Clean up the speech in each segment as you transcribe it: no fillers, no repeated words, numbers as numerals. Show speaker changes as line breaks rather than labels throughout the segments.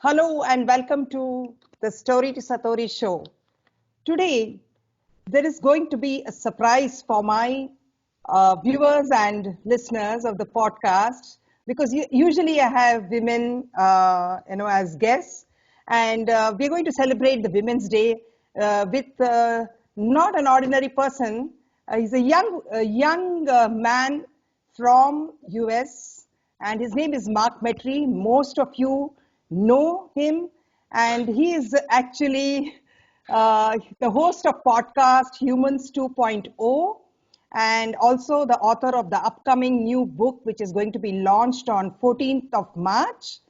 Hello and welcome to the Story2Satori Show. Today, there is going to be a surprise for my viewers and listeners of the podcast because usually I have women, as guests, and we're going to celebrate the Women's Day with not an ordinary person. He's a young man from US, and his name is Mark Metry. Most of you know him, and he is actually the host of podcast Humans 2.0 and also the author of the upcoming new book, which is going to be launched on 14th of March.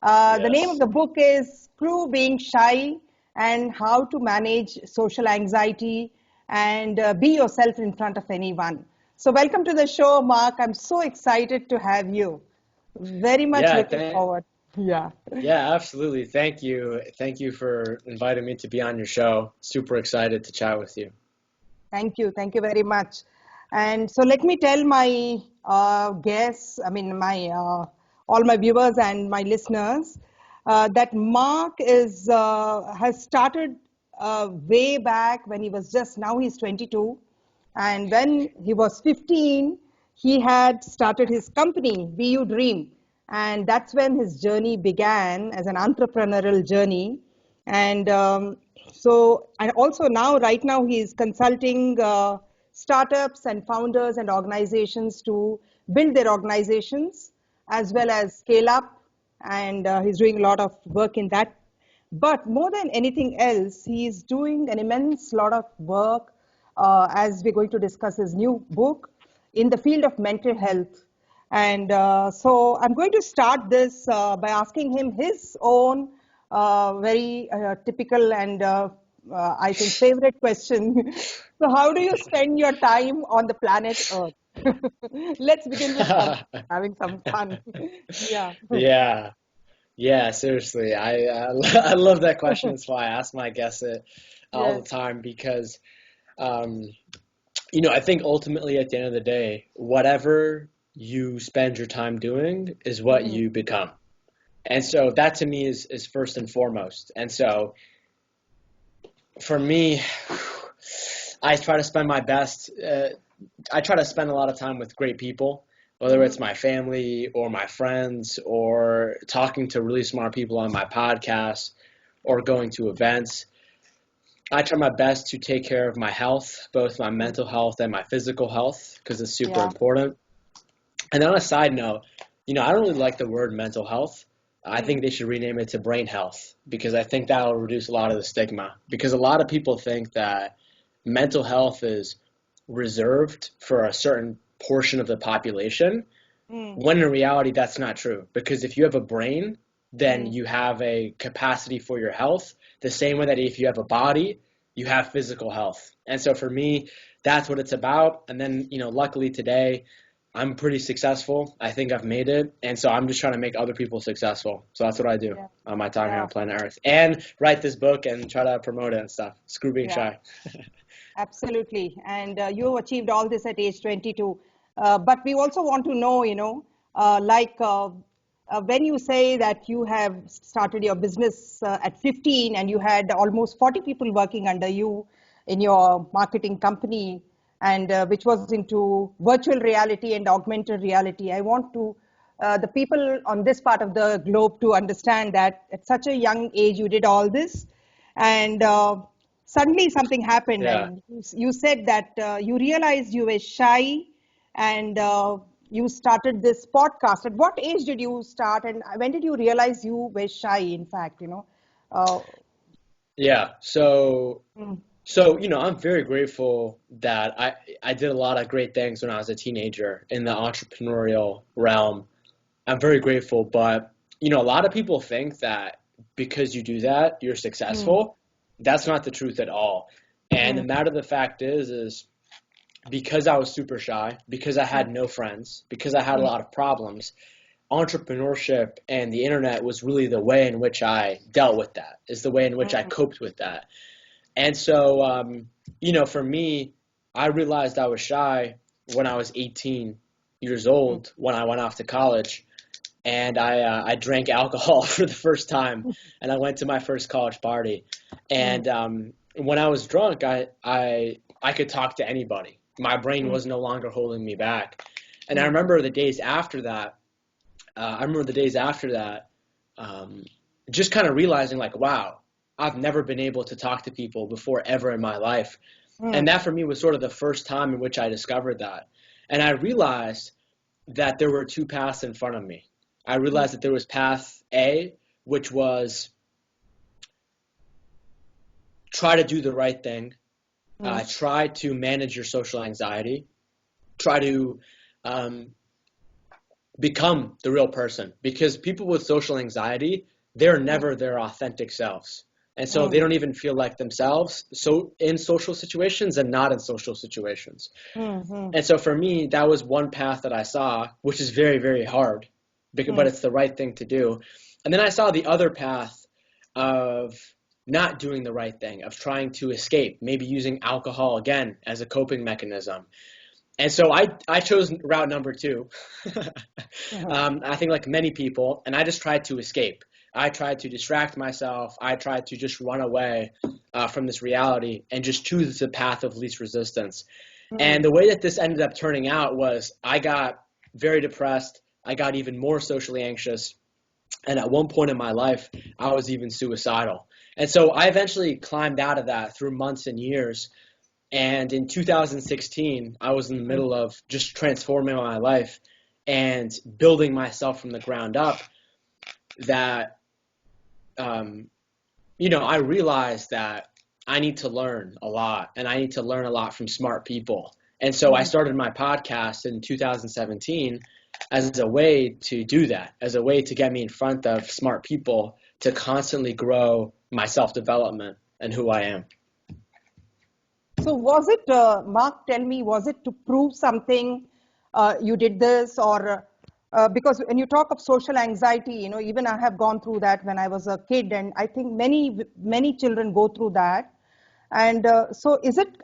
The name of the book is Screw Being Shy and How to Manage Social Anxiety and Be Yourself in Front of Anyone. So welcome to the show, Mark. I'm so excited to have you. Very much looking forward.
Yeah, absolutely. Thank you. Thank you for inviting me to be on your show. Super excited to chat with you.
Thank you. Thank you very much. And so let me tell my guests, all my viewers and my listeners, that Mark has started way back when he was now he's 22. And when he was 15, he had started his company, V U Dream. And that's when his journey began as an entrepreneurial journey. And also right now he's consulting startups and founders and organizations to build their organizations as well as scale up. And he's doing a lot of work in that. But more than anything else, he's doing an immense lot of work as we're going to discuss his new book in the field of mental health. And so I'm going to start this by asking him his own very typical and I think favorite question. So how do you spend your time on the planet Earth? Let's begin with having some fun.
Yeah, seriously. I love that question. That's why I ask my guests it all the time because, I think ultimately at the end of the day, whatever you spend your time doing is what you become. And so that to me is first and foremost. And so for me, I try to spend my best. I try to spend a lot of time with great people, whether it's my family or my friends or talking to really smart people on my podcast or going to events. I try my best to take care of my health, both my mental health and my physical health, because it's super important. And then on a side note, I don't really like the word mental health. I think they should rename it to brain health because I think that'll reduce a lot of the stigma. Because a lot of people think that mental health is reserved for a certain portion of the population, when in reality that's not true. Because if you have a brain, then you have a capacity for your health, the same way that if you have a body, you have physical health. And so for me, that's what it's about. And then, luckily today, I'm pretty successful. I think I've made it. And so I'm just trying to make other people successful. So that's what I do on my time here on planet Earth. And write this book and try to promote it and stuff. Screw being shy.
Absolutely. And you achieved all this at age 22. But we also want to know, when you say that you have started your business at 15 and you had almost 40 people working under you in your marketing company, and which was into virtual reality and augmented reality. I want to the people on this part of the globe to understand that at such a young age you did all this, and suddenly something happened. And you said that you realized you were shy, and you started this podcast. At what age did you start, and when did you realize you were shy? In fact,
So, I'm very grateful that I did a lot of great things when I was a teenager in the entrepreneurial realm. I'm very grateful, but, a lot of people think that because you do that, you're successful. That's not the truth at all. And the matter of the fact is because I was super shy, because I had no friends, because I had a lot of problems, entrepreneurship and the internet was really the way in which I dealt with that, is the way in which I coped with that. And so, for me, I realized I was shy when I was 18 years old, when I went off to college. and I drank alcohol for the first time, and I went to my first college party. And when I was drunk, I could talk to anybody. My brain was no longer holding me back. And I remember the days after that. Just kind of realizing like, wow, I've never been able to talk to people before ever in my life. And that for me was sort of the first time in which I discovered that. And I realized that there were two paths in front of me. I realized that there was path A, which was try to do the right thing, try to manage your social anxiety, try to become the real person. Because people with social anxiety, they're never their authentic selves. And so they don't even feel like themselves in social situations and not in social situations. And so for me, that was one path that I saw, which is very, very hard, but it's the right thing to do. And then I saw the other path of not doing the right thing, of trying to escape, maybe using alcohol again as a coping mechanism. And so I chose route number two, I think like many people, and I just tried to escape. I tried to distract myself. I tried to just run away from this reality and just choose the path of least resistance. And the way that this ended up turning out was I got very depressed. I got even more socially anxious. And at one point in my life, I was even suicidal. And so I eventually climbed out of that through months and years. And in 2016, I was in the middle of just transforming my life and building myself from the ground up that I realized that I need to learn a lot, and I need to learn a lot from smart people. And so I started my podcast in 2017 as a way to do that, as a way to get me in front of smart people to constantly grow my self-development and who I am.
So was it, Mark, tell me, was it to prove something you did this, or because when you talk of social anxiety, even I have gone through that when I was a kid, and I think many children go through that. And so is it,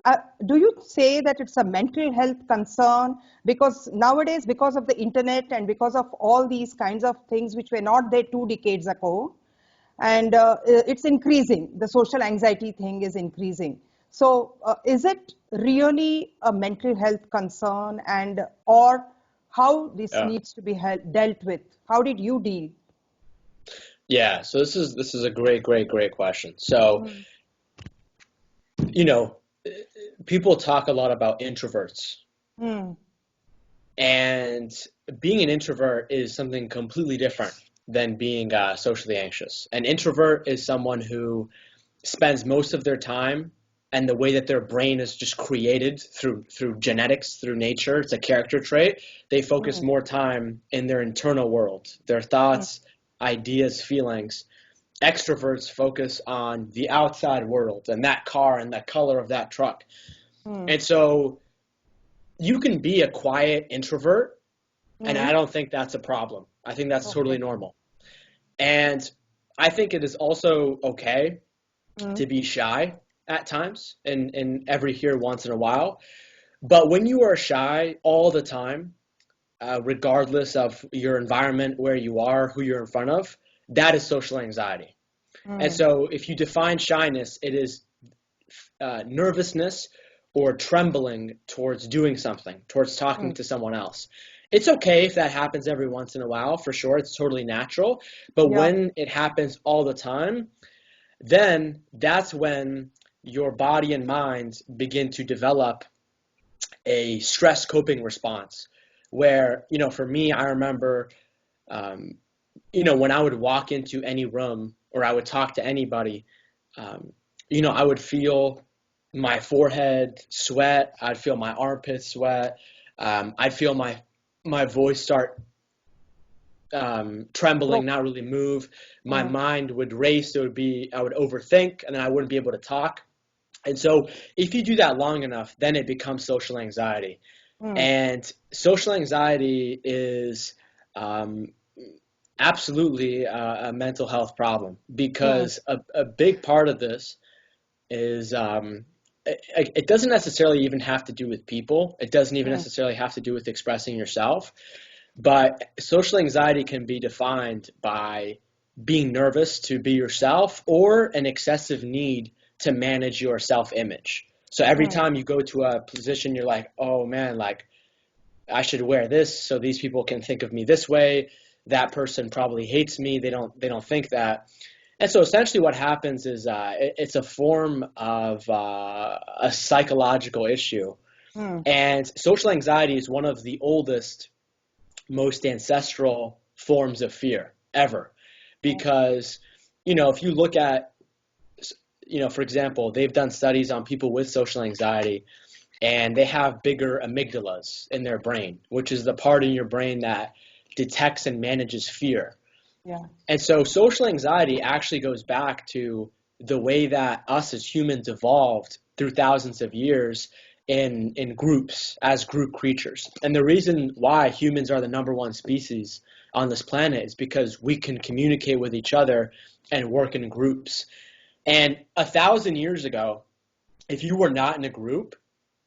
do you say that it's a mental health concern? Because nowadays, because of the internet and because of all these kinds of things which were not there 2 decades ago, and it's increasing, the social anxiety thing is increasing. So is it really a mental health concern, and or how this needs to be dealt with? How did you deal?
Yeah, so this is a great question. So, people talk a lot about introverts. And being an introvert is something completely different than being socially anxious. An introvert is someone who spends most of their time, and the way that their brain is just created through genetics, through nature, it's a character trait. They focus more time in their internal world, their thoughts, ideas, feelings. Extroverts focus on the outside world and that car and the color of that truck. And so you can be a quiet introvert, and I don't think that's a problem. I think that's totally normal. And I think it is also okay to be shy at times and every here once in a while. But when you are shy all the time, regardless of your environment, where you are, who you're in front of, that is social anxiety. And so if you define shyness, it is nervousness or trembling towards doing something, towards talking to someone else. It's okay if that happens every once in a while, for sure. It's totally natural. But when it happens all the time, then that's when your body and mind begin to develop a stress coping response where, for me, I remember, when I would walk into any room or I would talk to anybody, I would feel my forehead sweat. I'd feel my armpits sweat. I'd feel my voice start trembling, not really move. My mind would race. I would overthink, and then I wouldn't be able to talk. And so if you do that long enough, then it becomes social anxiety. And social anxiety is absolutely a mental health problem, because a big part of this is it doesn't necessarily even have to do with people. It doesn't even necessarily have to do with expressing yourself. But social anxiety can be defined by being nervous to be yourself or an excessive need to manage your self-image. So every time you go to a position, you're like, oh man, like I should wear this so these people can think of me this way. That person probably hates me. They don't think that. And so essentially what happens is it's a form of a psychological issue. And social anxiety is one of the oldest, most ancestral forms of fear ever. Because, if you look at, for example, they've done studies on people with social anxiety, and they have bigger amygdalas in their brain, which is the part in your brain that detects and manages fear.
Yeah.
And so social anxiety actually goes back to the way that us as humans evolved through thousands of years in groups as group creatures. And the reason why humans are the number one species on this planet is because we can communicate with each other and work in groups. And 1,000 years ago, if you were not in a group,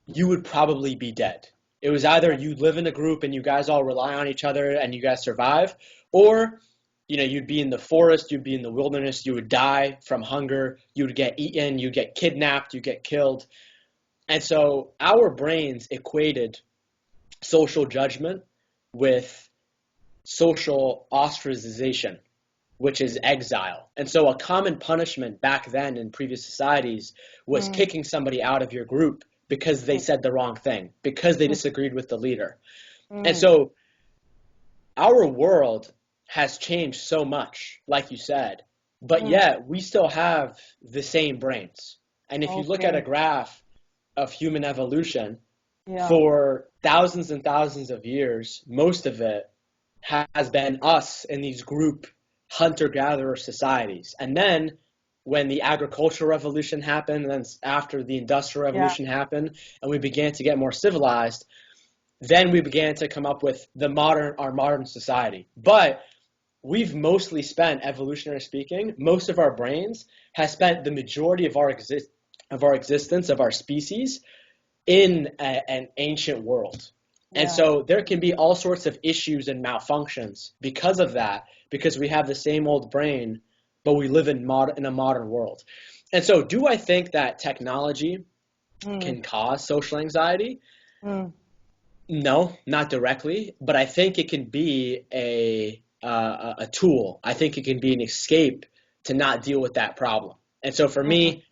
you would probably be dead. It was either you live in a group and you guys all rely on each other and you guys survive, or you'd be in the forest, you'd be in the wilderness, you would die from hunger, you would get eaten, you'd get kidnapped, you'd get killed. And so our brains equated social judgment with social ostracization, which is exile. And so a common punishment back then in previous societies was kicking somebody out of your group because they said the wrong thing, because they disagreed with the leader. And so our world has changed so much, like you said, but yet we still have the same brains. And if you look at a graph of human evolution, for thousands and thousands of years, most of it has been us in these group hunter-gatherer societies. And then when the agricultural revolution happened, and then after the industrial revolution happened, and we began to get more civilized, then we began to come up with our modern society. But we've mostly spent, evolutionary speaking, most of our brains has spent the majority of our existence, of our species, in an ancient world. And so there can be all sorts of issues and malfunctions because of that, because we have the same old brain, but we live in a modern world. And so do I think that technology can cause social anxiety? No, not directly, but I think it can be a tool. I think it can be an escape to not deal with that problem. And so for me,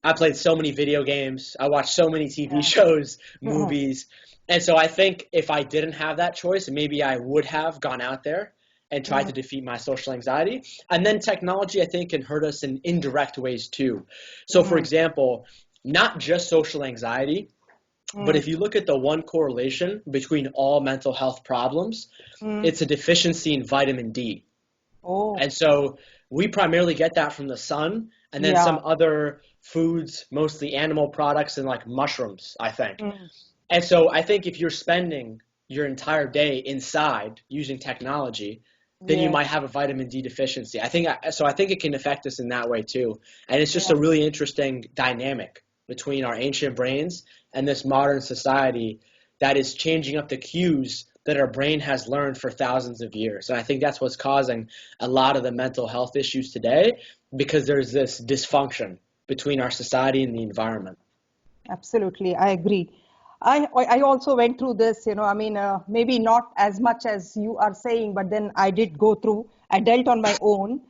I played so many video games. I watched so many TV shows, movies. And so I think if I didn't have that choice, maybe I would have gone out there and tried to defeat my social anxiety. And then technology, I think, can hurt us in indirect ways too. So for example, not just social anxiety, but if you look at the one correlation between all mental health problems, it's a deficiency in vitamin D. And so we primarily get that from the sun and then some other foods, mostly animal products and like mushrooms, I think. And so I think if you're spending your entire day inside using technology, then you might have a vitamin D deficiency. I think it can affect us in that way too. And it's just a really interesting dynamic between our ancient brains and this modern society that is changing up the cues that our brain has learned for thousands of years. And I think that's what's causing a lot of the mental health issues today, because there's this dysfunction between our society and the environment.
Absolutely, I agree. I also went through this, maybe not as much as you are saying, but then I did go through, I dealt on my own.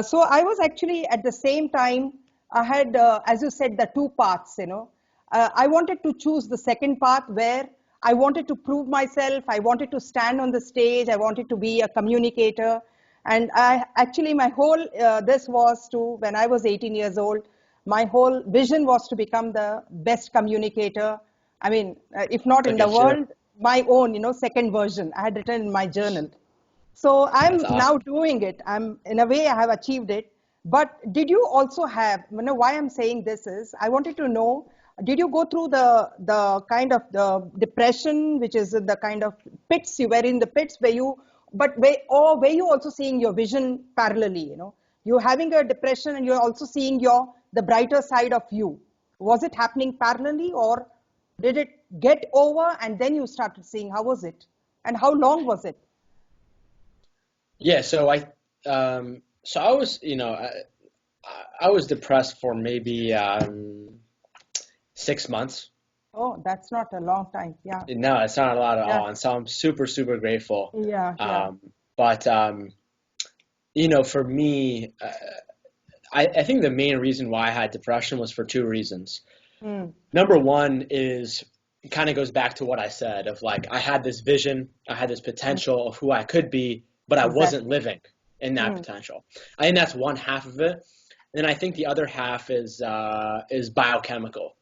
So I was actually at the same time, I had, as you said, the two paths, I wanted to choose the second path where I wanted to prove myself. I wanted to stand on the stage. I wanted to be a communicator. And my whole, this was to, when I was 18 years old, my whole vision was to become the best communicator. I mean, if not in the world, my own, second version. I had written in my journal. So I'm now doing it. In a way, I have achieved it. But did you also have, why I'm saying this is, I wanted to know, did you go through the kind of the depression, which is the kind of pits you were in, the pits where you, were you also seeing your vision parallelly, you're having a depression and you're also seeing the brighter side of you. Was it happening parallelly, or did it get over and then you started seeing, how was it? And how long was it?
Yeah, so I was, I was depressed for maybe 6 months.
Oh, that's not a long time. Yeah.
No, it's not a lot at
Yeah.
all, and so I'm super, super grateful.
Yeah. Yeah.
But for me, I think the main reason why I had depression was for two reasons. Number one is it kind of goes back to what I said of like I had this vision, I had this potential of who I could be, but I wasn't
Exactly.
living in that potential. I think that's one half of it. And then I think the other half is biochemical.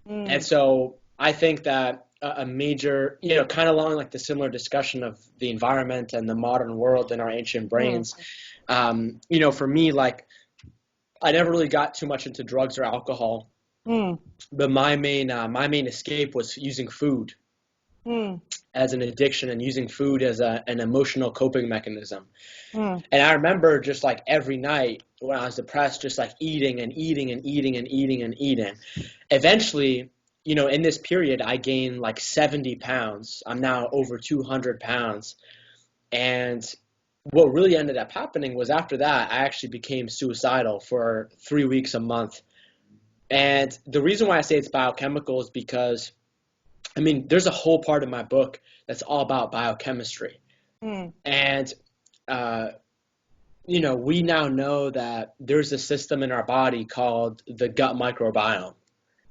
And so I think that a major, kind of along like the similar discussion of the environment and the modern world and our ancient brains, for me, like I never really got too much into drugs or alcohol, but my main escape was using food as an addiction and using food as an emotional coping mechanism. And I remember just like every night when I was depressed, just like eating and eating and eating and eating and eating. Eventually, in this period, I gained like 70 pounds. I'm now over 200 pounds. And what really ended up happening was after that, I actually became suicidal for 3 weeks a month. And the reason why I say it's biochemical is because, there's a whole part of my book that's all about biochemistry. And, we now know that there's a system in our body called the gut microbiome,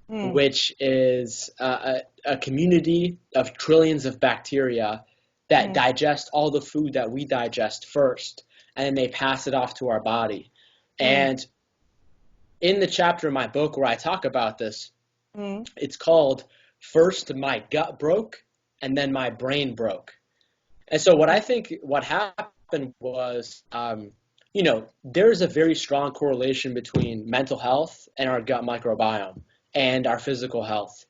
which is a community of trillions of bacteria that digest all the food that we digest first, and then they pass it off to our body. And in the chapter of my book where I talk about this, it's called First My Gut Broke and Then My Brain Broke. And so what I think what happened was, there's a very strong correlation between mental health and our gut microbiome and our physical health.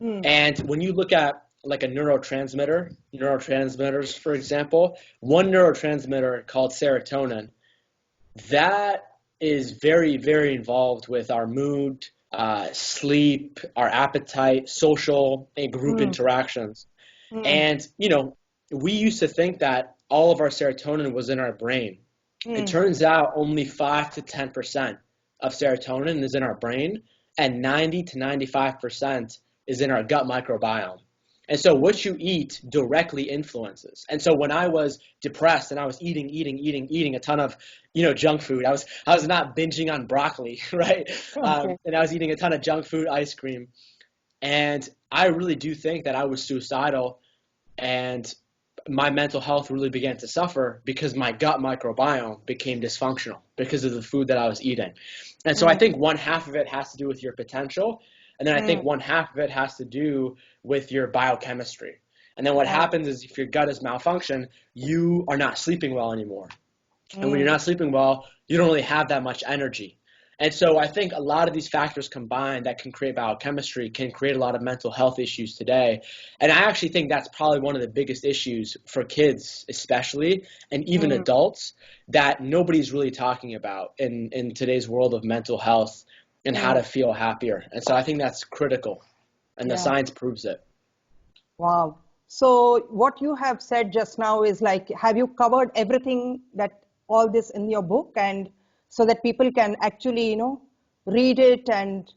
And when you look at like a neurotransmitters, for example, one neurotransmitter called serotonin, that is very, very involved with our mood, sleep, our appetite, social and group interactions. And, we used to think that all of our serotonin was in our brain. It turns out only 5 to 10% of serotonin is in our brain, and 90 to 95% is in our gut microbiome. And so what you eat directly influences. And so when I was depressed and I was eating a ton of, junk food, I was not binging on broccoli, right?
Okay.
And I was eating a ton of junk food, ice cream. And I really do think that I was suicidal, and my mental health really began to suffer because my gut microbiome became dysfunctional because of the food that I was eating. And so I think one half of it has to do with your potential. And then I think one half of it has to do with your biochemistry. And then what happens is if your gut is malfunctioned, you are not sleeping well anymore. And when you're not sleeping well, you don't really have that much energy. And so I think a lot of these factors combined that can create biochemistry can create a lot of mental health issues today. And I actually think that's probably one of the biggest issues for kids especially, and even adults, that nobody's really talking about in today's world of mental health and how to feel happier. And so I think that's critical, and the science proves it.
Wow. So what you have said just now is like, have you covered everything that all this in your book, and so that people can actually, read it and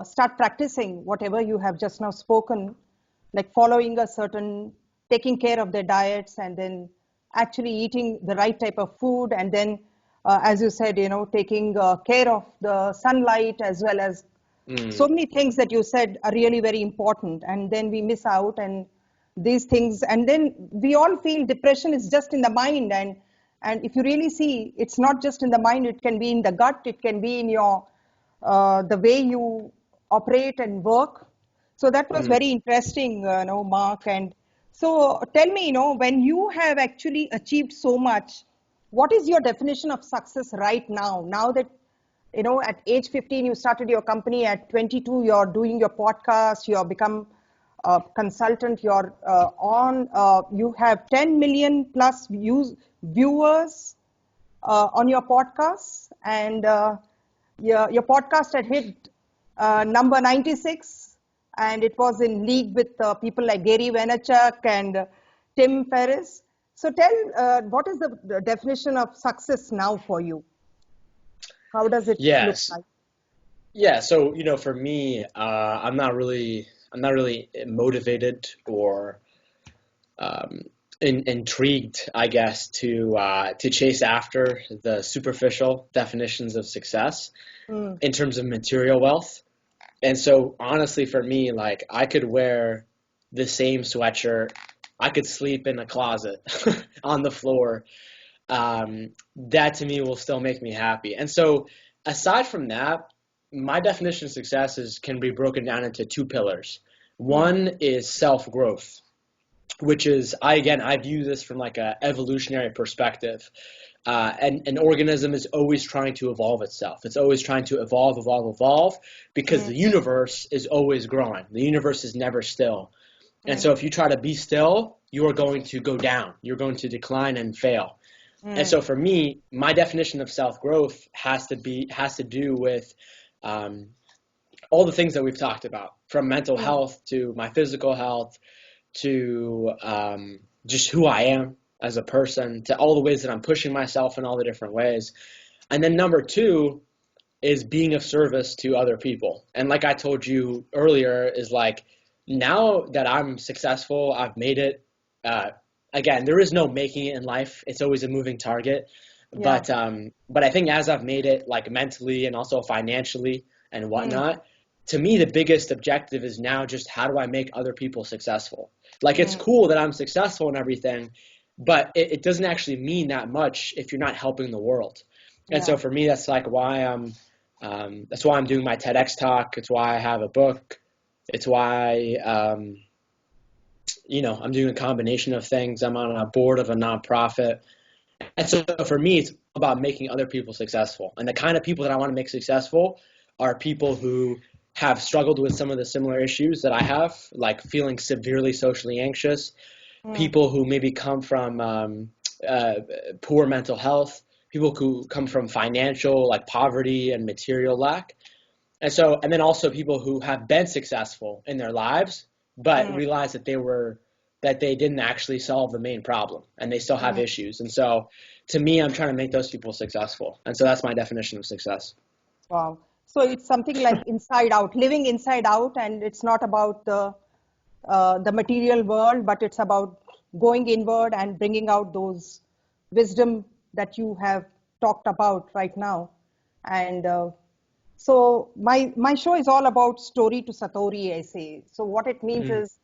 start practicing whatever you have just now spoken, like following a certain, taking care of their diets, and then actually eating the right type of food, and then, as you said, taking care of the sunlight, as well as so many things that you said are really very important, and then we miss out, and these things, and then we all feel depression is just in the mind, and if you really see, it's not just in the mind, it can be in the gut, it can be in your the way you operate and work. So that was very interesting, Mark. And so tell me, when you have actually achieved so much, what is your definition of success right now? Now that, at age 15, you started your company, at 22, you're doing your podcast, you've become a consultant, you have 10 million plus viewers on your podcast, and your podcast had hit number 96, and it was in league with people like Gary Vaynerchuk and Tim Ferris. So tell, what is the definition of success now for you? How does it look
Yes.
like?
Yeah. So, for me, I'm not really motivated or um, intrigued, I guess, to chase after the superficial definitions of success
Mm,
in terms of material wealth. And so, honestly, for me, like I could wear the same sweatshirt, I could sleep in a closet on the floor. That to me will still make me happy. And so, aside from that, my definition of success can be broken down into two pillars.
mm,
One is self-growth, which is I view this from like a evolutionary perspective. And an organism is always trying to evolve itself. It's always trying to evolve because
mm,
the universe is always growing. The universe is never still. And
mm,
so if you try to be still, you are going to go down. You're going to decline and fail. And
mm,
so for me, my definition of self-growth has to do with um, all the things that we've talked about, from mental
mm.
health to my physical health to just who I am as a person, to all the ways that I'm pushing myself in all the different ways. And then number two is being of service to other people. And like I told you earlier, is like now that I'm successful, I've made it. Uh, Again, there is no making it in life. It's always a moving target.
Yeah.
But I think as I've made it, like mentally and also financially and
Mm,
whatnot, to me the biggest objective is now just how do I make other people successful? Like it's
mm.
cool that I'm successful and everything, but it doesn't actually mean that much if you're not helping the world. And
Yeah.
so for me, that's why I'm doing my TEDx talk. It's why I have a book. It's why I'm doing a combination of things. I'm on a board of a nonprofit. And so for me, it's about making other people successful. And the kind of people that I want to make successful are people who have struggled with some of the similar issues that I have, like feeling severely socially anxious,
Mm,
people who maybe come from uh, poor mental health, people who come from financial, like poverty and material lack. And then also people who have been successful in their lives, but
mm,
realize that they didn't actually solve the main problem and they still have
mm.
issues. And so to me, I'm trying to make those people successful. And so that's my definition of success.
Wow. So it's something like inside out, living inside out, and it's not about the material world, but it's about going inward and bringing out those wisdom that you have talked about right now. And so my show is all about story to Satori, I say. So what it means
Mm,
is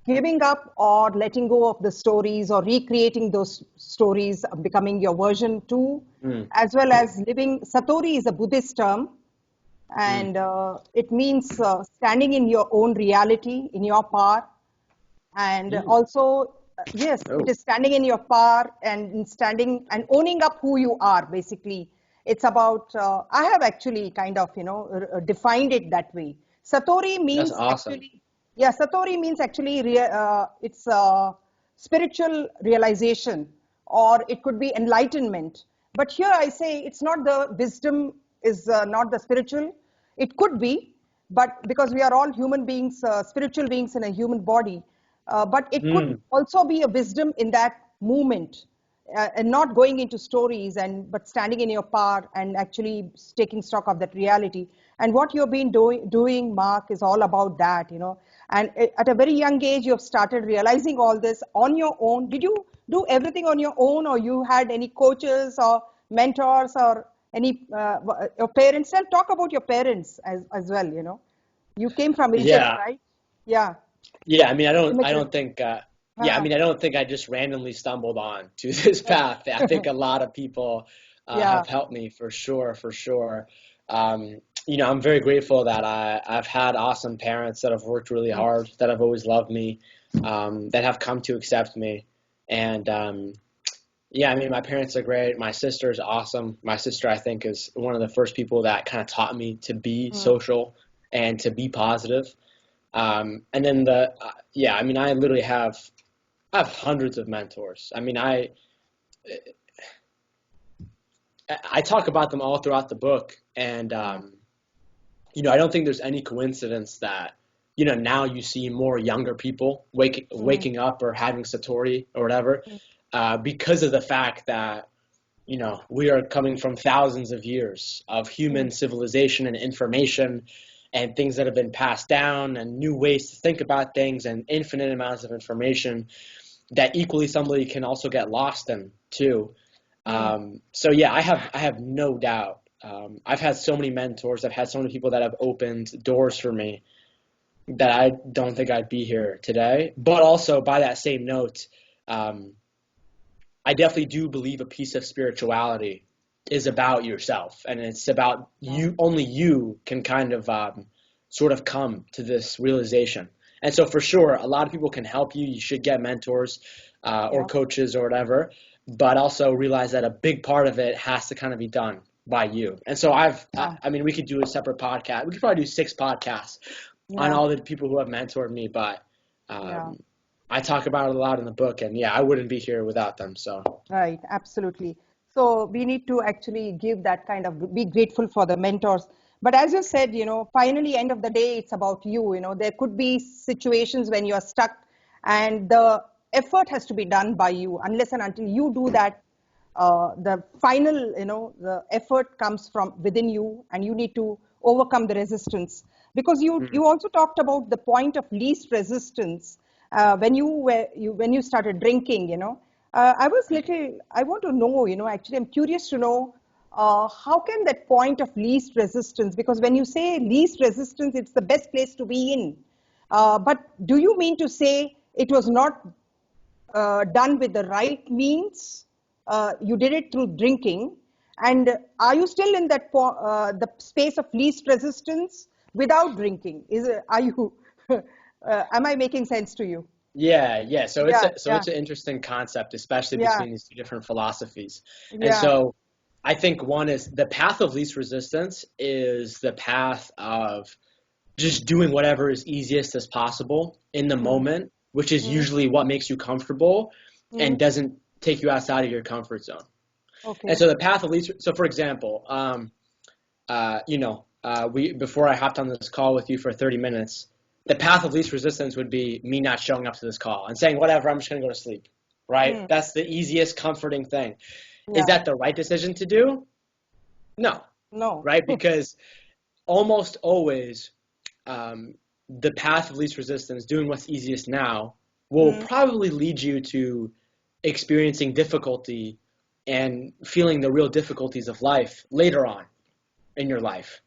giving up or letting go of the stories or recreating those stories, becoming your version two,
mm,
as well as living. Satori is a Buddhist term,
mm,
and it means standing in your own reality, in your power, and
mm.
also, yes, it
Oh,
is standing in your power and standing and owning up who you are, basically. It's about, I have actually kind of, defined it that way. Satori
that's
means
awesome.
actually, yeah, Satori means actually, it's spiritual realization, or it could be enlightenment. But here I say it's not the wisdom is not the spiritual. It could be, but because we are all human beings, spiritual beings in a human body, but it could
Mm,
also be a wisdom in that movement, and not going into stories, and but standing in your power and actually taking stock of that reality. And what you've been doing, Mark, is all about that, and at a very young age, you have started realizing all this on your own. Did you do everything on your own, or you had any coaches or mentors or any your parents? Well, talk about your parents as well. You came from Egypt,
yeah.
right? Yeah,
Yeah. I mean, I
immigrant.
don't think, yeah, I
Uh-huh.
mean, I don't think I just randomly stumbled on to this path. I think a lot of people
Yeah.
have helped me for sure, for sure. Um, I'm very grateful that I've had awesome parents that have worked really
Mm,
hard, that have always loved me, that have come to accept me. And yeah, I mean, my parents are great. My sister is awesome. My sister, I think, is one of the first people that kind of taught me to be
mm,
social and to be positive. And then yeah, I mean, I have hundreds of mentors. I mean, I talk about them all throughout the book, and
mm,
I don't think there's any coincidence that now you see more younger people waking up or having Satori or whatever, because of the fact that, we are coming from thousands of years of human civilization and information and things that have been passed down and new ways to think about things and infinite amounts of information that equally somebody can also get lost in too. So yeah, I have no doubt. I've had so many mentors. I've had so many people that have opened doors for me that I don't think I'd be here today. But also by that same note, I definitely do believe a piece of spirituality is about yourself, and it's about you. Only you can kind of sort of come to this realization. And so for sure, a lot of people can help you. You should get mentors or coaches or whatever, but also realize that a big part of it has to kind of be done by you. And so I mean, we could do a separate podcast. We could probably do 6 podcasts on all the people who have mentored me, but I talk about it a lot in the book, and I wouldn't be here without them. So
Right, absolutely. So we need to actually give that kind of, be grateful for the mentors. But as you said, finally, end of the day, it's about you. There could be situations when you are stuck, and the effort has to be done by you. Unless and until you do that, the final, the effort comes from within you, and you need to overcome the resistance. Because you also talked about the point of least resistance when you started drinking. I want to know, actually, I'm curious to know how can that point of least resistance, because when you say least resistance, it's the best place to be in. But do you mean to say it was not done with the right means? You did it through drinking. And are you still in that the space of least resistance without drinking? Am I making sense to you?
yeah. So it's an interesting concept, especially between these 2 different philosophies. And so I think one is the path of least resistance is the path of just doing whatever is easiest as possible in the moment, which is usually what makes you comfortable and doesn't take you outside of your comfort zone.
Okay.
And so the path of least, so for example, before I hopped on this call with you for 30 minutes, the path of least resistance would be me not showing up to this call and saying, whatever, I'm just going to go to sleep, right? That's the easiest comforting thing. Is that the right decision to do? No. Right? Because almost always the path of least resistance, doing what's easiest now, will probably lead you to experiencing difficulty and feeling the real difficulties of life later on in your life.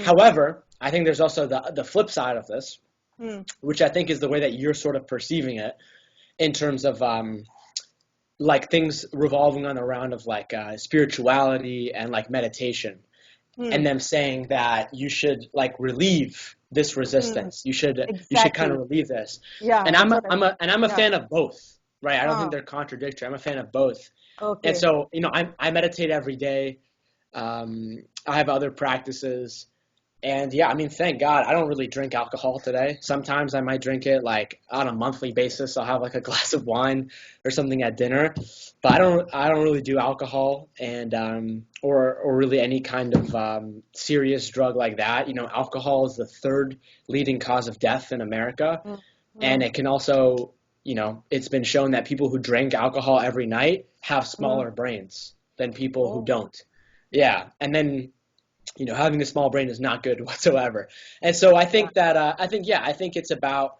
However, I think there's also the flip side of this, which I think is the way that you're sort of perceiving it, in terms of like things revolving around of like spirituality and like meditation, and them saying that you should like relieve this resistance. You should kind of relieve this.
Yeah.
And I'm a fan of both. Right. I don't think they're contradictory. I'm a fan of both.
Okay.
And so, I meditate every day. I have other practices. And thank God I don't really drink alcohol today. Sometimes I might drink it like on a monthly basis. I'll have like a glass of wine or something at dinner, but I don't really do alcohol and or really any kind of serious drug like that. Alcohol is the 3rd leading cause of death in America, and it can also, it's been shown that people who drink alcohol every night have smaller brains than people who don't. Yeah, and then having a small brain is not good whatsoever. And so I think that, I think it's about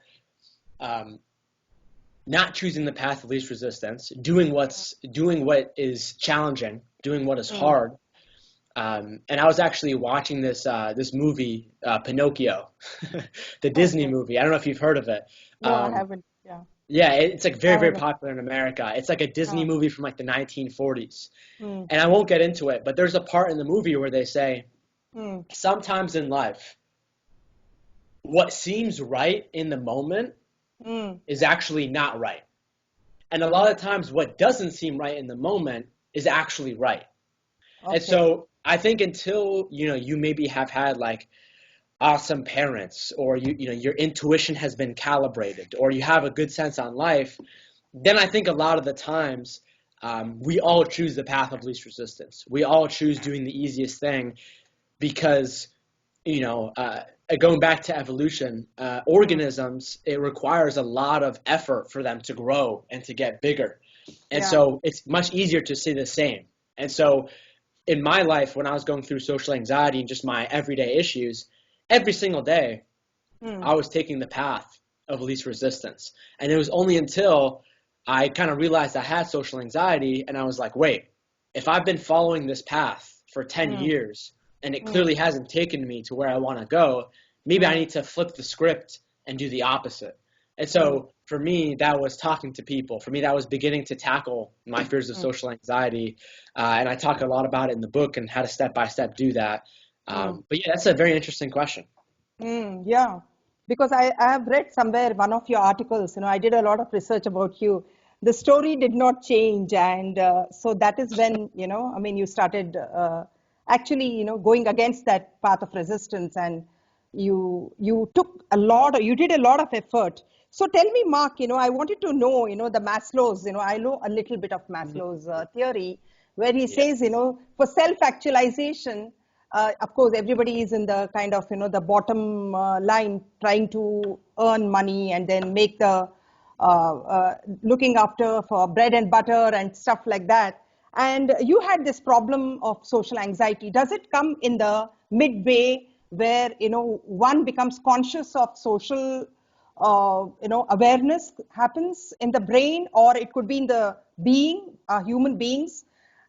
not choosing the path of least resistance, doing what is challenging, doing what is hard. And I was actually watching this movie, Pinocchio, the Disney movie. I don't know if you've heard of it.
No, I haven't. Yeah.
Yeah, it's like very, very popular in America. It's like a Disney movie from like the 1940s. And I won't get into it, but there's a part in the movie where they say, sometimes in life, what seems right in the moment is actually not right. And a lot of times what doesn't seem right in the moment is actually right. Okay. And so I think until, you maybe have had like awesome parents, or your intuition has been calibrated, or you have a good sense on life, then I think a lot of the times we all choose the path of least resistance. We all choose doing the easiest thing because, going back to evolution, organisms, it requires a lot of effort for them to grow and to get bigger. And so it's much easier to say the same. And so in my life, when I was going through social anxiety and just my everyday issues, every single day, I was taking the path of least resistance. And it was only until I kind of realized I had social anxiety and I was like, wait, if I've been following this path for 10 years and it clearly hasn't taken me to where I want to go, maybe I need to flip the script and do the opposite. And so for me, that was talking to people. For me, that was beginning to tackle my fears of social anxiety. And I talk a lot about it in the book and how to step-by-step do that. But yeah, that's a very interesting question.
Yeah, because I have read somewhere one of your articles, I did a lot of research about you. The story did not change. And so that is when, you started actually, going against that path of resistance, and you did a lot of effort. So tell me, Mark, I wanted to know, the Maslow's, I know a little bit of Maslow's theory, where he says, for self-actualization, of course, everybody is in the kind of, the bottom line, trying to earn money and then make the looking after for bread and butter and stuff like that. And you had this problem of social anxiety. Does it come in the midway where, one becomes conscious of social, awareness happens in the brain, or it could be in the human beings.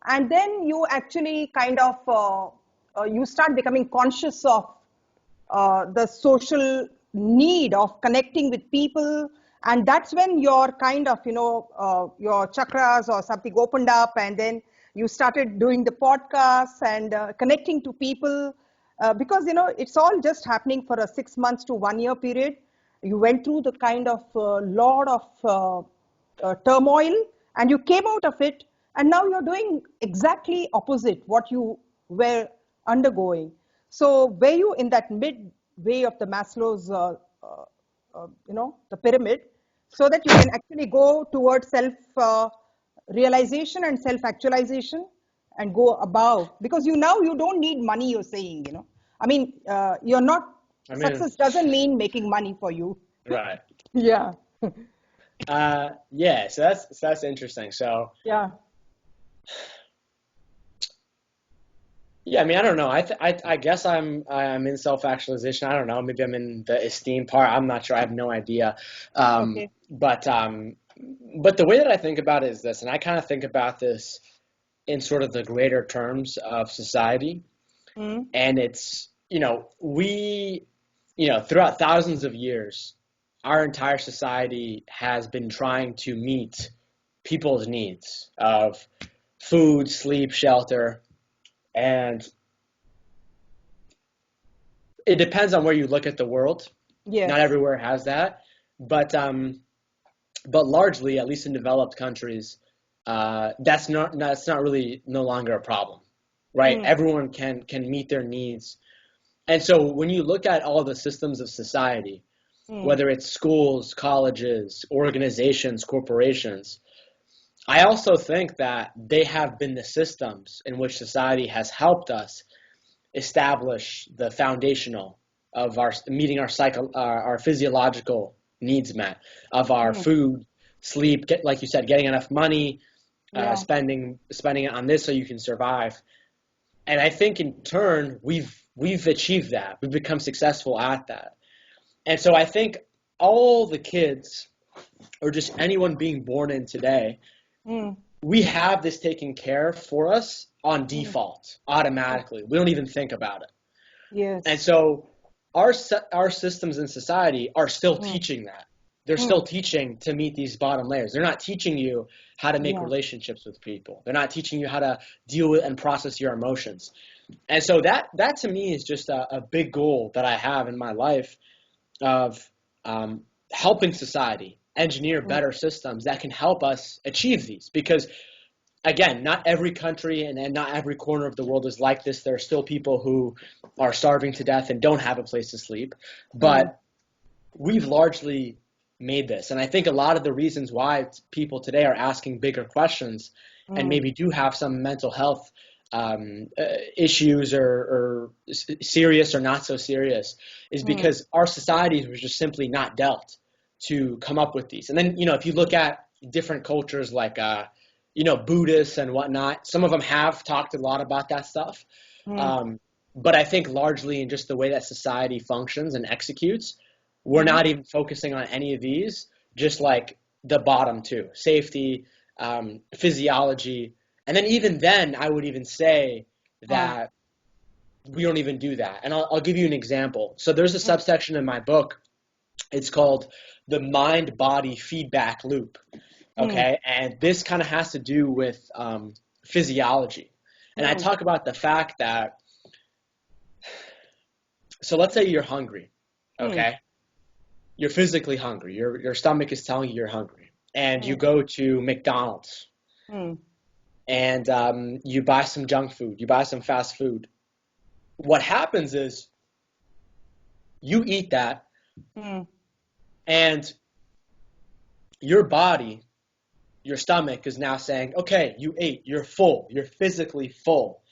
And then you actually kind of, you start becoming conscious of the social need of connecting with people. And that's when your kind of, your chakras or something opened up, and then you started doing the podcasts and connecting to people because, it's all just happening for a 6 months to 1 year period. You went through the kind of lot of turmoil, and you came out of it, and now you're doing exactly opposite what you were undergoing. So were you in that midway of the Maslow's, the pyramid, so that you can actually go towards self-realization and self-actualization and go above? Because you don't need money, you're saying, you're not, success doesn't mean making money for you.
Right.
Yeah.
Yeah, so that's interesting. So
yeah.
Yeah, I don't know. I guess I'm in self-actualization. I don't know. Maybe I'm in the esteem part. I'm not sure. I have no idea.
Okay.
But the way that I think about it is this, and I kind of think about this in sort of the greater terms of society. And it's, we, throughout thousands of years, our entire society has been trying to meet people's needs of food, sleep, shelter. And it depends on where you look at the world.
Yes.
Not everywhere has that, but largely, at least in developed countries, that's not really no longer a problem, right? Everyone can meet their needs, and so when you look at all the systems of society, whether it's schools, colleges, organizations, corporations, I also think that they have been the systems in which society has helped us establish the foundational of our meeting our physiological needs met, of our food, sleep, like you said, getting enough money, spending it on this so you can survive. And I think in turn we've achieved that. We've become successful at that. And so I think all the kids, or just anyone being born in today, we have this taken care for us on default, automatically. We don't even think about it.
Yes.
And so our systems in society are still teaching that. They're still teaching to meet these bottom layers. They're not teaching you how to make relationships with people. They're not teaching you how to deal with and process your emotions. And so that to me is just a big goal that I have in my life of helping society engineer better systems that can help us achieve these. Because, again, not every country and not every corner of the world is like this. There are still people who are starving to death and don't have a place to sleep. But we've largely made this. And I think a lot of the reasons why people today are asking bigger questions and maybe do have some mental health issues or serious or not so serious is because our societies were just simply not dealt to come up with these. And then, if you look at different cultures like, Buddhists and whatnot, some of them have talked a lot about that stuff. But I think largely in just the way that society functions and executes, we're not even focusing on any of these, just like the bottom two: safety, physiology. And then even then, I would even say that we don't even do that. And I'll give you an example. So there's a subsection in my book. It's called the mind-body feedback loop. Okay. And this kind of has to do with physiology. And I talk about the fact that, so let's say you're hungry. Okay. You're physically hungry. Your stomach is telling you you're hungry. And you go to McDonald's. And you buy some junk food, you buy some fast food. What happens is you eat that, and your body, your stomach is now saying, okay, you ate, you're full, you're physically full.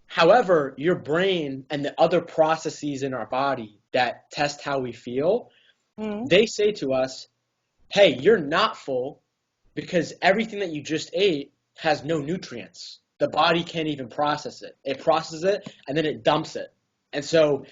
However, your brain and the other processes in our body that test how we feel, they say to us, hey, you're not full because everything that you just ate has no nutrients. The body can't even process it. It processes it and then it dumps it. And so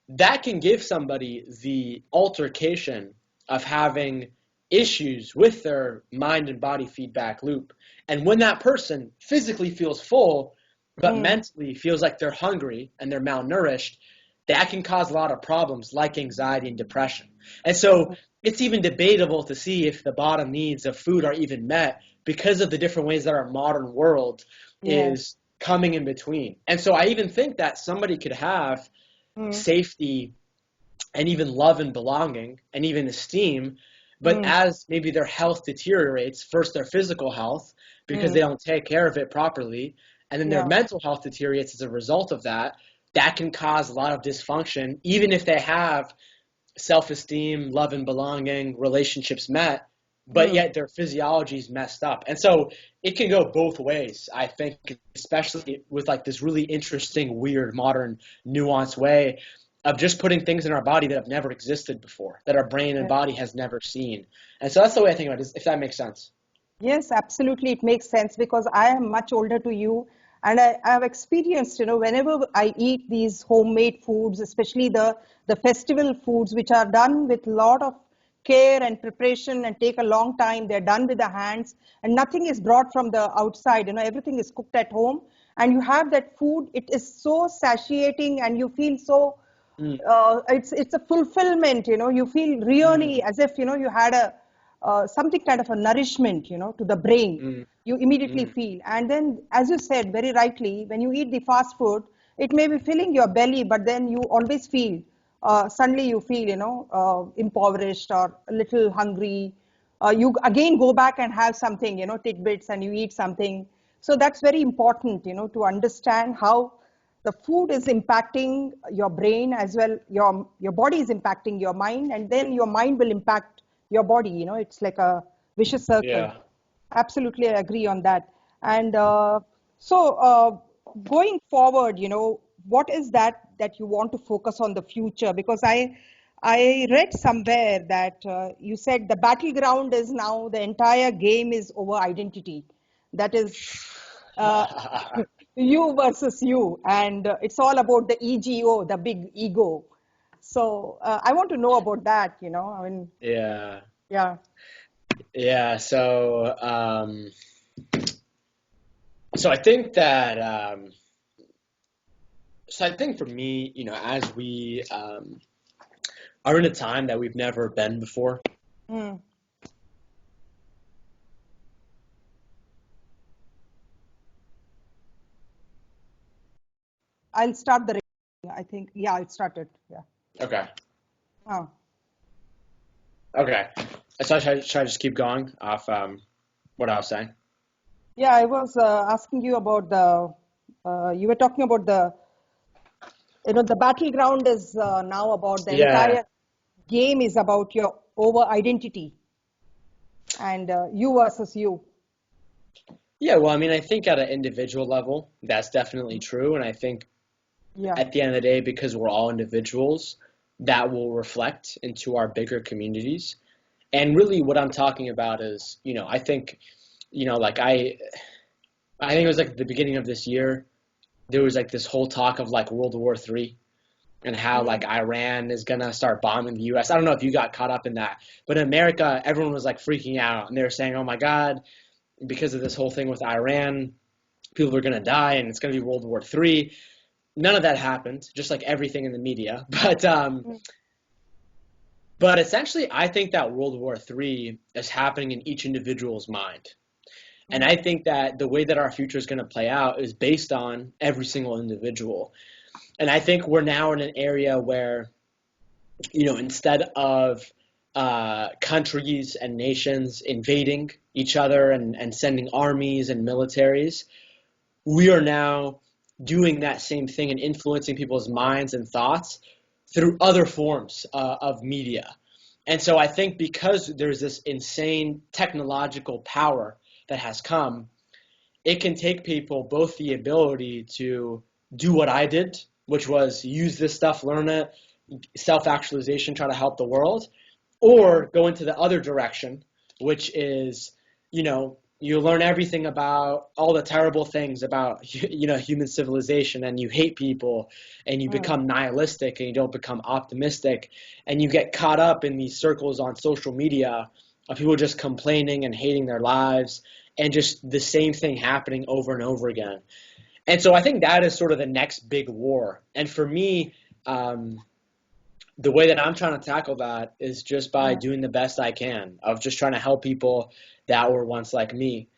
that can give somebody the altercation of having issues with their mind and body feedback loop. And when that person physically feels full, but mentally feels like they're hungry and they're malnourished, that can cause a lot of problems like anxiety and depression. And so it's even debatable to see if the bottom needs of food are even met because of the different ways that our modern world is coming in between. And so I even think that somebody could have safety and even love and belonging and even esteem, but as maybe their health deteriorates, first their physical health because they don't take care of it properly, and then their mental health deteriorates as a result of that, that can cause a lot of dysfunction, even if they have self-esteem, love and belonging, relationships met, but yet their physiology is messed up. And so it can go both ways, I think, especially with like this really interesting, weird, modern, nuanced way of just putting things in our body that have never existed before, that our brain and body has never seen. And so that's the way I think about it, if that makes sense.
Yes, absolutely. It makes sense because I am much older to you. And I have experienced, whenever I eat these homemade foods, especially the festival foods, which are done with a lot of care and preparation and take a long time. They're done with the hands and nothing is brought from the outside. Everything is cooked at home and you have that food. It is so satiating and you feel so, it's a fulfillment, you feel really as if, you had something kind of a nourishment, to the brain. You immediately feel. And then, as you said very rightly, when you eat the fast food, it may be filling your belly, but then you always feel, suddenly you feel, impoverished or a little hungry. You again go back and have something, tidbits, and you eat something. So that's very important, to understand how the food is impacting your brain as well. Your body is impacting your mind, and then your mind will impact your body. It's like a vicious circle.
Yeah.
Absolutely, I agree on that. And so going forward, what is that you want to focus on the future? Because I read somewhere that you said the battleground is now the entire game is over identity. That is you versus you, and it's all about the ego, the big ego. So I want to know about that. I mean.
Yeah.
Yeah.
Yeah. So I think that. So I think for me, as we are in a time that we've never been before.
I'll start the recording, I think. Yeah, it started. Yeah.
Okay.
Oh.
Okay. So should I just keep going off what I was saying?
Yeah, I was asking you about you were talking about the battleground is now about the entire game is about your over identity and you versus you.
Yeah, well, I mean, I think at an individual level, that's definitely true. And I think
Yeah.
at the end of the day, because we're all individuals, that will reflect into our bigger communities. And really what I'm talking about is, I think, like I think it was like the beginning of this year, there was like this whole talk of like World War III and how like Iran is going to start bombing the US. I don't know if you got caught up in that, but in America, everyone was like freaking out and they were saying, oh my God, because of this whole thing with Iran, people are going to die and it's going to be World War III. None of that happened, just like everything in the media. But essentially, I think that World War III is happening in each individual's mind. And I think that the way that our future is going to play out is based on every single individual. And I think we're now in an area where, instead of countries and nations invading each other and sending armies and militaries, we are now doing that same thing and influencing people's minds and thoughts through other forms of media. And so I think because there's this insane technological power that has come, it can take people both the ability to do what I did, which was use this stuff, learn it, self-actualization, try to help the world, or go into the other direction, which is, you learn everything about all the terrible things about, human civilization, and you hate people and you become nihilistic and you don't become optimistic, and you get caught up in these circles on social media of people just complaining and hating their lives and just the same thing happening over and over again. And so I think that is sort of the next big war. And for me, the way that I'm trying to tackle that is just by doing the best I can, of just trying to help people that were once like me.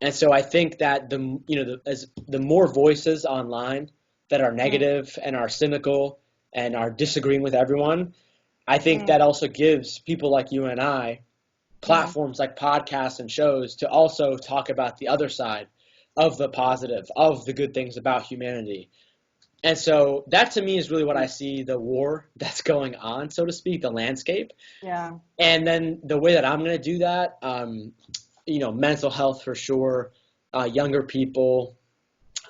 And so I think that the more voices online that are negative and are cynical and are disagreeing with everyone, I think that also gives people like you and I platforms like podcasts and shows to also talk about the other side of the positive, of the good things about humanity. And so that to me is really what I see the war that's going on, so to speak, the landscape.
Yeah.
And then the way that I'm going to do that, mental health for sure, younger people,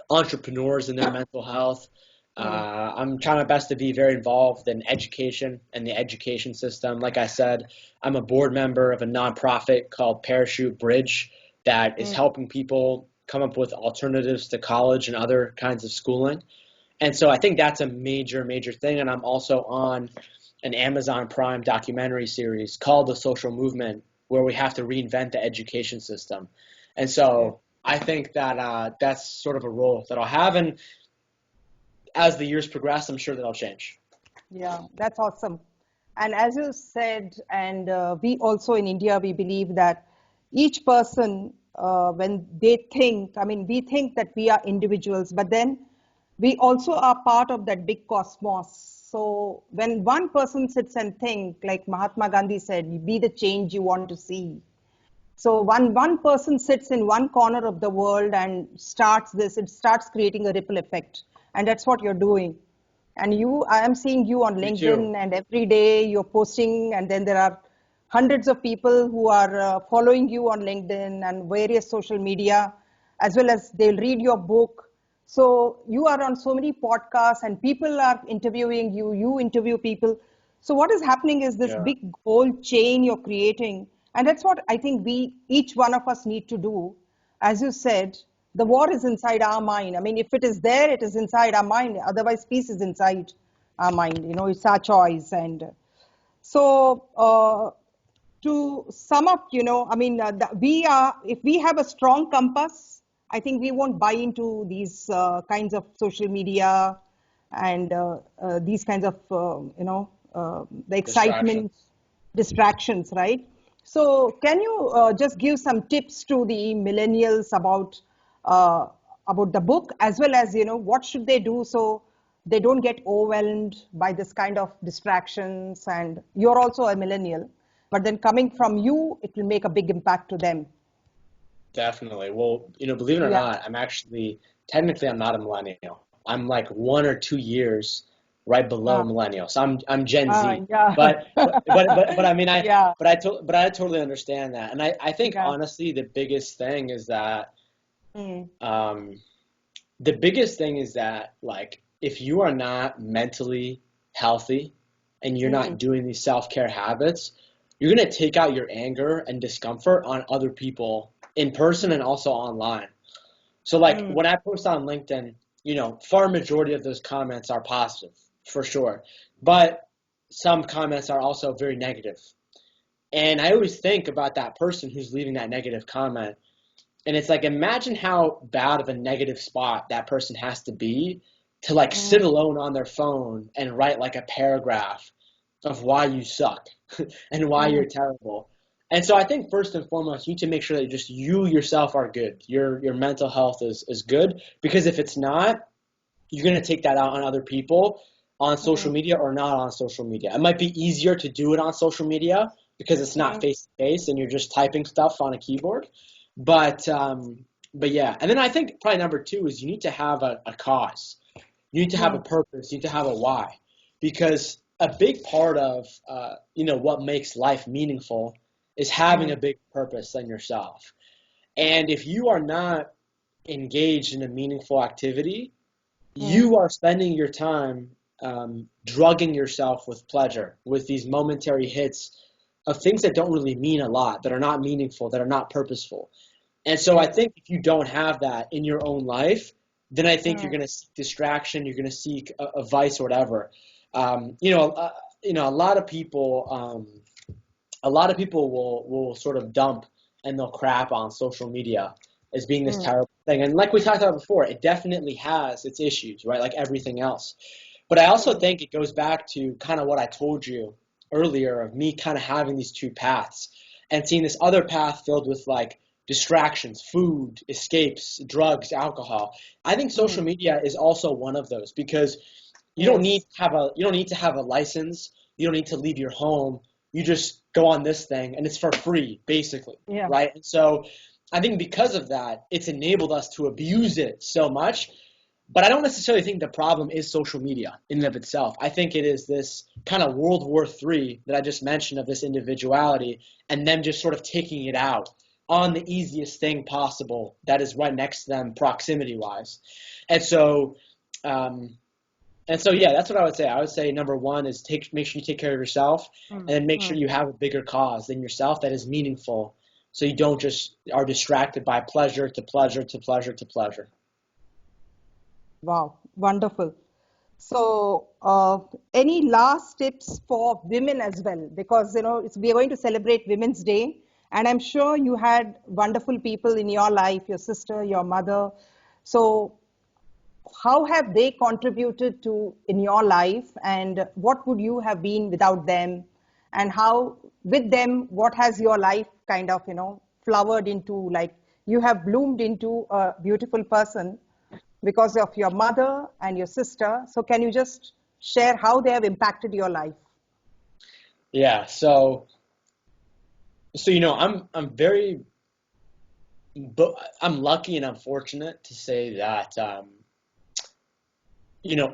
entrepreneurs in their mental health. I'm trying my best to be very involved in education and the education system. Like I said, I'm a board member of a nonprofit called Parachute Bridge that is helping people come up with alternatives to college and other kinds of schooling. And so I think that's a major, major thing. And I'm also on an Amazon Prime documentary series called The Social Movement, where we have to reinvent the education system. And so I think that that's sort of a role that I'll have. And as the years progress, I'm sure that I'll change.
Yeah, that's awesome. And as you said, and we also in India, we believe that each person, when they think, we think that we are individuals, but then we also are part of that big cosmos. So when one person sits and think, like Mahatma Gandhi said, be the change you want to see. So one person sits in one corner of the world and starts this, it starts creating a ripple effect. And that's what you're doing. And I am seeing you on LinkedIn, and every day you're posting, and then there are hundreds of people who are following you on LinkedIn and various social media, as well as they'll read your book. So you are on so many podcasts and people are interviewing you, you interview people. So what is happening is this big whole chain you're creating. And that's what I think each one of us need to do. As you said, the war is inside our mind. If it is there, it is inside our mind. Otherwise, peace is inside our mind. It's our choice. And so to sum up, if we have a strong compass, I think we won't buy into these kinds of social media and these kinds of, the excitement, distractions, right? So can you just give some tips to the millennials about the book, as well as, what should they do so they don't get overwhelmed by this kind of distractions? And you're also a millennial, but then coming from you, it will make a big impact to them.
Definitely. Well, believe it or not, I'm not a millennial. I'm like 1 or 2 years right below millennial. So I'm Gen Z. But I totally understand that. And I think honestly the biggest thing is that
Mm.
The biggest thing is that, like, if you are not mentally healthy and you're not
Mm.
doing these self-care habits, you're going to take out your anger and discomfort on other people in person and also online. So, like,
Mm.
when I post on LinkedIn, far majority of those comments are positive, for sure. But some comments are also very negative. And I always think about that person who's leaving that negative comment. And it's like, imagine how bad of a negative spot that person has to be to, like, sit
Mm.
alone on their phone and write like a paragraph of why you suck and why you're
Mm.
terrible. And so I think first and foremost, you need to make sure that just you yourself are good. Your mental health is good, because if it's not, you're going to take that out on other people on social
Mm.
media or not on social media. It might be easier to do it on social media because it's not
Mm.
face to face and you're just typing stuff on a keyboard. But yeah. And then I think probably number two is you need to have a cause. You need to have a
Mm.
purpose. You need to have a why, because a big part of what makes life meaningful is having a
Mm.
big purpose in yourself. And if you are not engaged in a meaningful activity,
Mm.
you are spending your time drugging yourself with pleasure, with these momentary hits of things that don't really mean a lot, that are not meaningful, that are not purposeful. And so I
Yes.
think if you don't have that in your own life, then I think you're
Mm.
going to seek distraction, you're going to seek a vice or whatever. A lot of people, will sort of dump and they'll crap on social media as being this
Mm.
terrible thing. And like we talked about before, it definitely has its issues, right? Like everything else. But I also
Mm.
think it goes back to kind of what I told you earlier of me kind of having these two paths and seeing this other path filled with like distractions, food, escapes, drugs, alcohol. I think social
Mm.
media is also one of those, because
Yes.
you don't need to have a license. You don't need to leave your home. You just go on this thing and it's for free, basically,
Yeah.
right? And so I think because of that, it's enabled us to abuse it so much. But I don't necessarily think the problem is social media in and of itself. I think it is this kind of World War III that I just mentioned of this individuality and them just sort of taking it out on the easiest thing possible that is right next to them proximity-wise. And so, um, yeah, that's what I would say. I would say number one is make sure you take care of yourself,
Mm.
and then make sure
Mm.
you have a bigger cause than yourself that is meaningful, so you don't just are distracted by pleasure to pleasure to pleasure to pleasure.
Wow. Wonderful. So, any last tips for women as well? Because, we are going to celebrate Women's Day, and I'm sure you had wonderful people in your life, your sister, your mother. So, how have they contributed to in your life, and what would you have been without them? And how, with them, what has your life kind of, flowered into, like you have bloomed into a beautiful person because of your mother and your sister. So can you just share how they have impacted your life?
Yeah. So I'm very, but I'm lucky and I'm fortunate to say that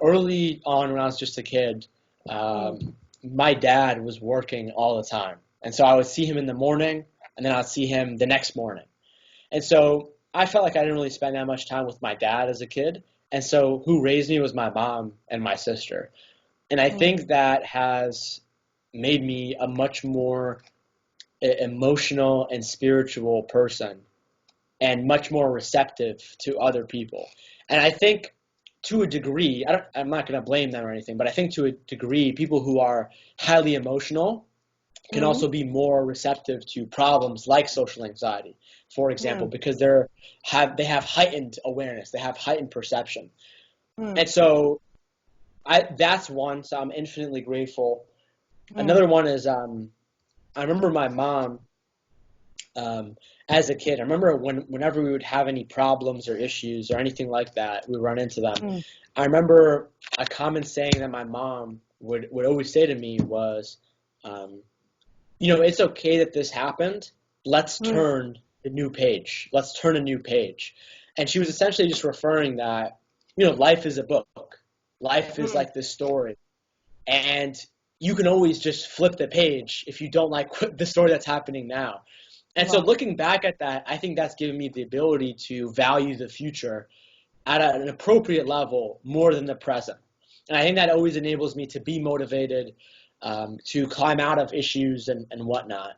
early on when I was just a kid,
Mm.
my dad was working all the time, and so I would see him in the morning, and then I'd see him the next morning, and so I felt like I didn't really spend that much time with my dad as a kid, and so who raised me was my mom and my sister, and I think
Mm.
that has made me a much more emotional and spiritual person and much more receptive to other people. And I think to a degree, I'm not going to blame them or anything, but I think to a degree, people who are highly emotional can
Mm.
also be more receptive to problems like social anxiety, for example,
Mm.
because they have heightened awareness, they have heightened perception.
Mm.
And so that's one, so I'm infinitely grateful.
Mm.
Another one is I remember my mom um, as a kid. I remember whenever we would have any problems or issues or anything like that, we run into them.
Mm.
I remember a common saying that my mom would always say to me was, um, it's okay that this happened. Let's
Mm.
turn the new page. Let's turn a new page. And she was essentially just referring that, life is a book. Life is
Mm.
like this story. And you can always just flip the page if you don't like the story that's happening now. And so looking back at that, I think that's given me the ability to value the future at an appropriate level more than the present. And I think that always enables me to be motivated, to climb out of issues and whatnot.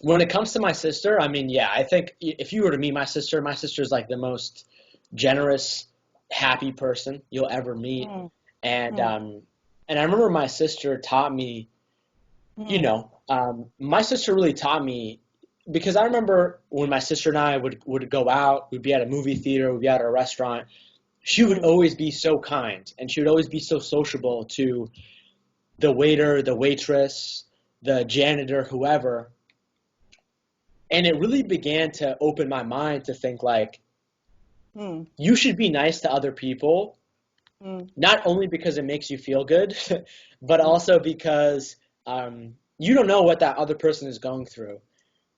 When it comes to my sister, I mean, yeah, I think if you were to meet my sister's like the most generous, happy person you'll ever meet. And I remember my sister taught me, my sister really taught me, because I remember when my sister and I would go out, we'd be at a movie theater, we'd be at a restaurant, she would always be so kind, and she would always be so sociable to the waiter, the waitress, the janitor, whoever. And it really began to open my mind to think like, you should be nice to other people, not only because it makes you feel good, but also because you don't know what that other person is going through.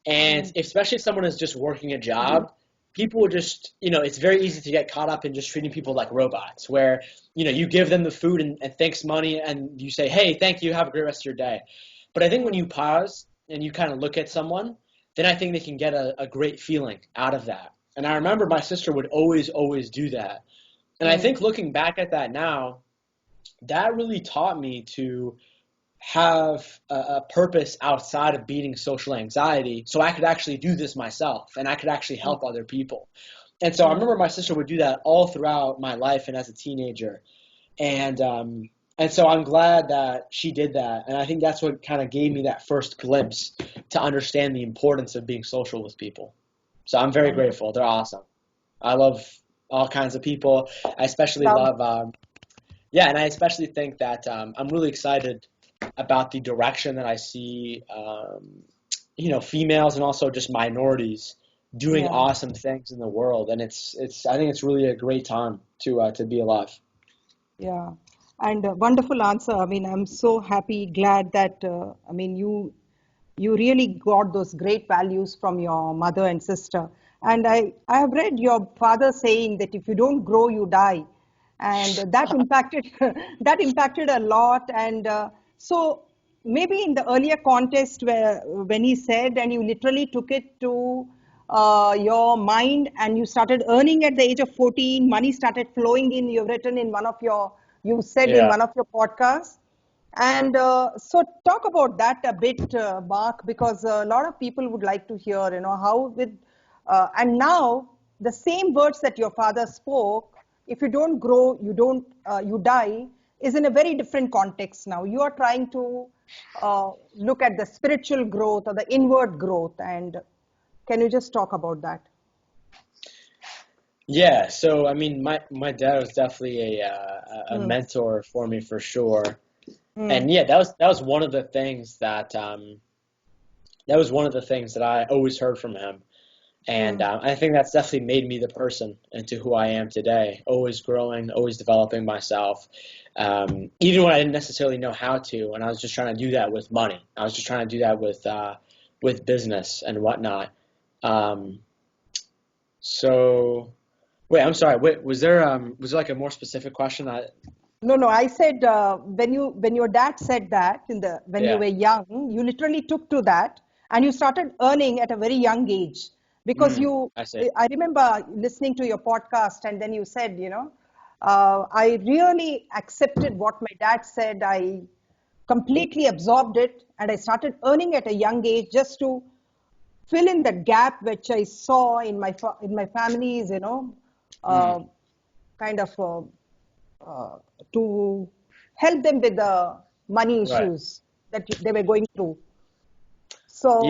And especially if someone is just working a job, people just, it's very easy to get caught up in just treating people like robots, where, you give them the food and thanks money and you say, hey, thank you, have a great rest of your day. But I think when you pause and you kind of look at someone, then I think they can get a great feeling out of that. And I remember my sister would always do that. And I think looking back at that now, that really taught me to have a purpose outside of beating social anxiety, so I could actually do this myself and I could actually help other people. And so I remember my sister would do that all throughout my life and as a teenager. And so I'm glad that she did that. And I think that's what kind of gave me that first glimpse to understand the importance of being social with people. So I'm very grateful. They're awesome. I love all kinds of people. I especially love, and I especially think that I'm really excited about the direction that I see, females and also just minorities doing awesome things in the world. And I think it's really a great time to be alive.
Yeah. And a wonderful answer. I mean, I'm so happy, glad that, you really got those great values from your mother and sister. And I have read your father saying that if you don't grow, you die. And that impacted a lot. And so maybe in the earlier context when he said, and you literally took it to your mind and you started earning at the age of 14, money started flowing in, you've written in you said in one of your podcasts. And so talk about that a bit, Mark, because a lot of people would like to hear, how and now the same words that your father spoke, if you don't grow, you die, is in a very different context now. You are trying to look at the spiritual growth or the inward growth. And can you just talk about that?
Yeah, so I mean, my dad was definitely a mentor for me for sure, and yeah, that was one of the things that I always heard from him, and I think that's definitely made me the person into who I am today. Always growing, always developing myself, even when I didn't necessarily know how to, and I was just trying to do that with money. I was just trying to do that with business and whatnot. So. Wait, I'm sorry. Wait, was there like a more specific question?
No. I said when your dad said that when you were young, you literally took to that and you started earning at a very young age because I remember listening to your podcast and then you said, I really accepted what my dad said. I completely absorbed it and I started earning at a young age just to fill in the gap which I saw in my families, to help them with the money issues that they were going through. So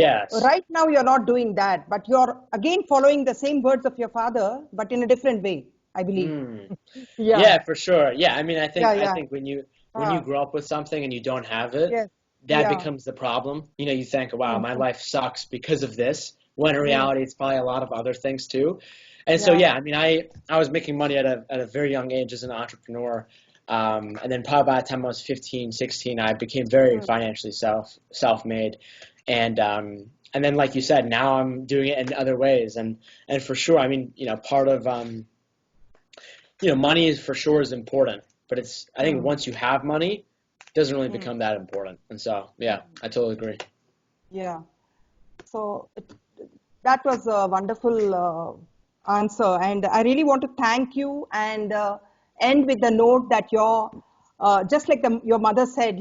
right now you're not doing that, but you're again following the same words of your father, but in a different way, I believe.
Yeah, for sure. Yeah, I mean, I think when you grow up with something and you don't have it, that becomes the problem. You think, wow, my life sucks because of this, when in reality it's probably a lot of other things too. And so, I mean, I was making money at a very young age as an entrepreneur. And then probably by the time I was 15, 16, I became very financially self-made. And then, like you said, now I'm doing it in other ways. And for sure, I mean, part of, money is for sure is important. But I think once you have money, it doesn't really become that important. And so, yeah, I totally agree.
Yeah. So that was a wonderful answer, and I really want to thank you and end with the note that just like your mother said,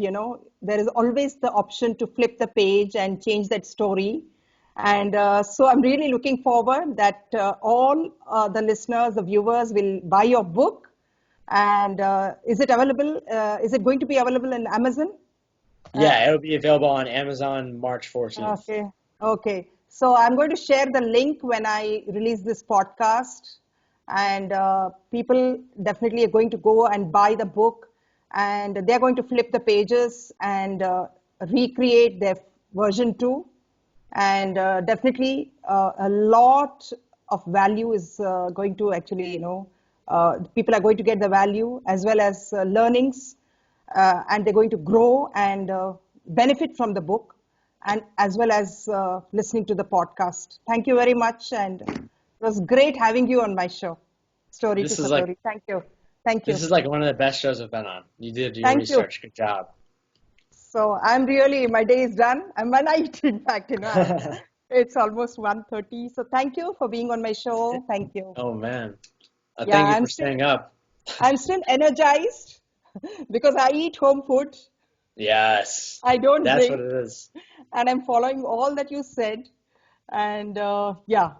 there is always the option to flip the page and change that story. And so I'm really looking forward that all the listeners, the viewers will buy your book. And is it available? Is it going to be available in Amazon? Uh,
Yeah, it'll be available on Amazon March 14th.
Okay. Okay. So I'm going to share the link when I release this podcast, and people definitely are going to go and buy the book, and they're going to flip the pages and recreate their version 2. And definitely a lot of value is going to actually, people are going to get the value as well as learnings, and they're going to grow and benefit from the book and as well as listening to the podcast. Thank you very much, and it was great having you on my show, Story to
This is like
Satori. Thank you. Thank
this
you.
is like one of the best shows I've been on. You did your
Thank you.
research. Good job.
So I'm really, my day is done. I'm one night, in fact, it's almost 1:30. So thank you for being on my show. Thank you.
Oh man.
Yeah,
Thank you for staying up.
I'm still energized because I eat home food.
Yes.
I don't
That's what
drink,
it is.
and I'm following all that you said. And yeah,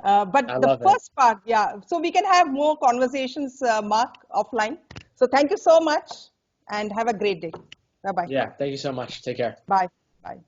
I
but the
love it.
first part, yeah. So we can have more conversations, Mark, offline. So thank you so much, and have a great day. Bye bye.
Yeah, thank you so much. Take care.
Bye bye.